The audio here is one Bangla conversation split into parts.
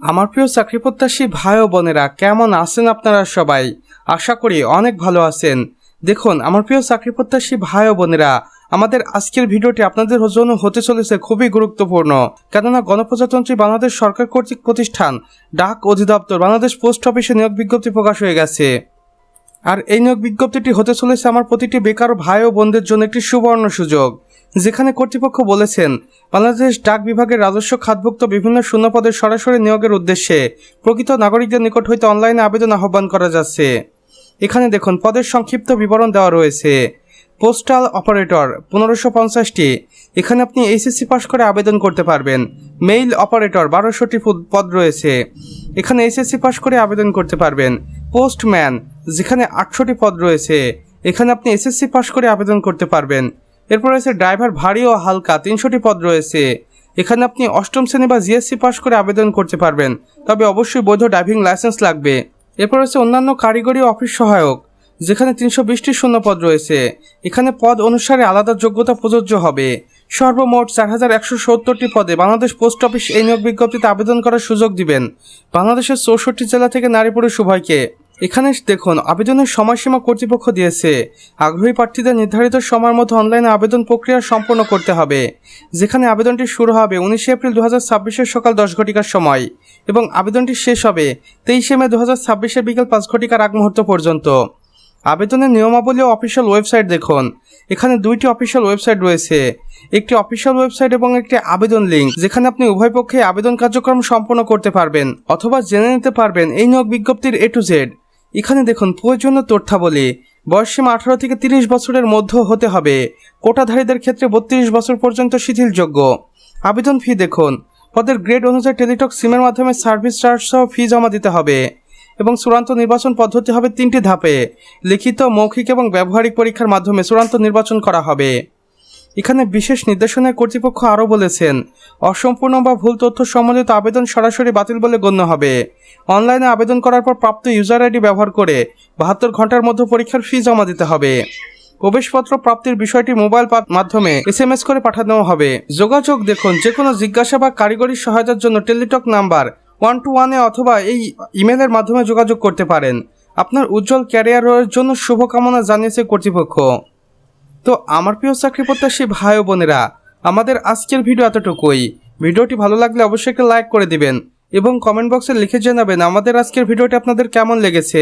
আমার প্রিয় চাকরি প্রত্যাশী ভাই ও বোনেরা, কেমন আছেন আপনারা সবাই? আশা করি অনেক ভালো আছেন। দেখুন আমার প্রিয় চাকরি প্রত্যাশী ভাই ও বোনেরা, আমাদের আজকের ভিডিওটি আপনাদের জন্য হতে চলেছে খুবই গুরুত্বপূর্ণ। কেননা গণপ্রজাতন্ত্রী বাংলাদেশ সরকার কর্তৃক প্রতিষ্ঠান ডাক অধিদপ্তর বাংলাদেশ পোস্ট অফিসে নিয়োগ বিজ্ঞপ্তি প্রকাশ হয়ে গেছে। আর এই নিয়োগ বিজ্ঞপ্তিটি হতে চলেছে আমার প্রতিটি বেকার ভাই ও বোনদের জন্য একটি সুবর্ণ সুযোগ, যেখানে কর্তৃপক্ষ বলেছেন বাংলাদেশ ডাক বিভাগের রাজস্ব খাতভুক্ত বিভিন্ন শূন্যপদে সরাসরি নিয়োগের উদ্দেশ্যে প্রকৃত নাগরিকদের নিকট হইতে অনলাইনে আবেদন আহ্বান করা যাচ্ছে। এখানে দেখুন পদের সংক্ষিপ্ত বিবরণ দেওয়া রয়েছে। পোস্টাল অপারেটর 1550টি, এখানে আপনি এইচএসসি পাস করে আবেদন করতে পারবেন। মেইল অপারেটর 1200টি পদ রয়েছে, এখানে এইচএসসি পাস করে আবেদন করতে পারবেন। পোস্টম্যান যেখানে 800টি পদ রয়েছে, এখানে আপনি এসএসসি পাস করে আবেদন করতে পারবেন। এরপর রয়েছে ড্রাইভার ভারী ও হালকা 300টি পদ রয়েছে, এখানে আপনি অষ্টম শ্রেণী বা জিএসসি পাস করে আবেদন করতে পারবেন, তবে অবশ্যই বৈধ ড্রাইভিং লাইসেন্স লাগবে। এরপর রয়েছে অন্যান্য কারিগরি অফিস সহায়ক, যেখানে 320টি শূন্য পদ রয়েছে, এখানে পদ অনুসারে আলাদা যোগ্যতা প্রযোজ্য হবে। সর্বমোট 4170টি পদে বাংলাদেশ পোস্ট অফিস এই নিয়োগ বিজ্ঞপ্তিতে আবেদন করার সুযোগ দিবেন বাংলাদেশের 64 জেলা থেকে নারী পুরুষ উভয়কে। এখানে দেখুন আবেদনের সময়সীমা কর্তৃপক্ষ দিয়েছে। আগ্রহী প্রার্থীদের নির্ধারিত সময়ের মধ্যে অনলাইনে আবেদন প্রক্রিয়া সম্পন্ন করতে হবে, যেখানে আবেদনটি শুরু হবে 19 এপ্রিল 2026 সকাল 10 ঘটিকার সময় এবং আবেদনটি শেষ হবে 23 মে 2026 বিকাল 5 ঘটিকার আগ মুহূর্ত পর্যন্ত। আবেদনের নিয়মাবলী ও অফিসিয়াল ওয়েবসাইট দেখুন। এখানে দুইটি অফিসিয়াল ওয়েবসাইট রয়েছে, একটি অফিসিয়াল ওয়েবসাইট এবং একটি আবেদন লিঙ্ক, যেখানে আপনি উভয় পক্ষে আবেদন কার্যক্রম সম্পন্ন করতে পারবেন অথবা জেনে নিতে পারবেন এই নিয়োগ বিজ্ঞপ্তির A to Z। এখানে দেখুন প্রয়োজনীয় তথ্যাবলী। বয়সসীমা 18 থেকে 30 বছরের মধ্যে হতে হবে। কোটাধারীদের ক্ষেত্রে 32 বছর পর্যন্ত শিথিলযোগ্য। আবেদন ফি দেখুন। পদের গ্রেড অনুযায়ী টেলিটক সিমের মাধ্যমে সার্ভিস চার্জ সহ ফি জমা দিতে হবে এবং চূড়ান্ত নির্বাচন পদ্ধতি হবে 3টি ধাপে। লিখিত, মৌখিক এবং ব্যবহারিক পরীক্ষার মাধ্যমে চূড়ান্ত নির্বাচন করা হবে। এখানে বিশেষ নির্দেশনায় কর্তৃপক্ষ আরও বলেছেন, অসম্পূর্ণ বা ভুল তথ্য সম্বলিত আবেদন সরাসরি বাতিল বলে গণ্য হবে। অনলাইনে আবেদন করার পর প্রাপ্ত ইউজার আইডি ব্যবহার করে 72 ঘন্টার মধ্যে পরীক্ষার ফি জমা দিতে হবে। প্রবেশপত্র প্রাপ্তির বিষয়টি মোবাইল মাধ্যমে SMS করে পাঠানো হবে। যোগাযোগ দেখুন, যে কোনো জিজ্ঞাসা বা কারিগরি সহায়তার জন্য টেলিটক নাম্বার 121 অথবা এই ইমেলের মাধ্যমে যোগাযোগ করতে পারেন। আপনার উজ্জ্বল ক্যারিয়ারের জন্য শুভকামনা জানিয়েছে কর্তৃপক্ষ। তো আমার প্রিয় চাকরি প্রত্যাশী ভাই ও বোনেরা, আমাদের আজকের ভিডিও এতটুকুই। ভিডিওটি ভালো লাগলে অবশ্যই একটা লাইক করে দিবেন এবং কমেন্ট বক্সে লিখে জানাবেন আমাদের আজকের ভিডিওটি আপনাদের কেমন লেগেছে।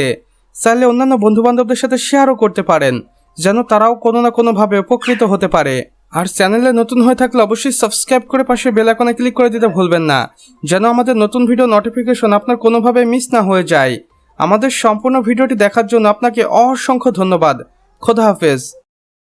চাইলে অন্যান্য বন্ধুবান্ধবদের সাথে শেয়ারও করতে পারেন, যেন তারাও কোনো না কোনোভাবে উপকৃত হতে পারে। আর চ্যানেলে নতুন হয়ে থাকলে অবশ্যই সাবস্ক্রাইব করে পাশে বেল আইকনে ক্লিক করে দিতে ভুলবেন না, যেন আমাদের নতুন ভিডিও নোটিফিকেশন আপনার কোনোভাবে মিস না হয়ে যায়। আমাদের সম্পূর্ণ ভিডিওটি দেখার জন্য আপনাকে অসংখ্য ধন্যবাদ। খোদা হাফেজ।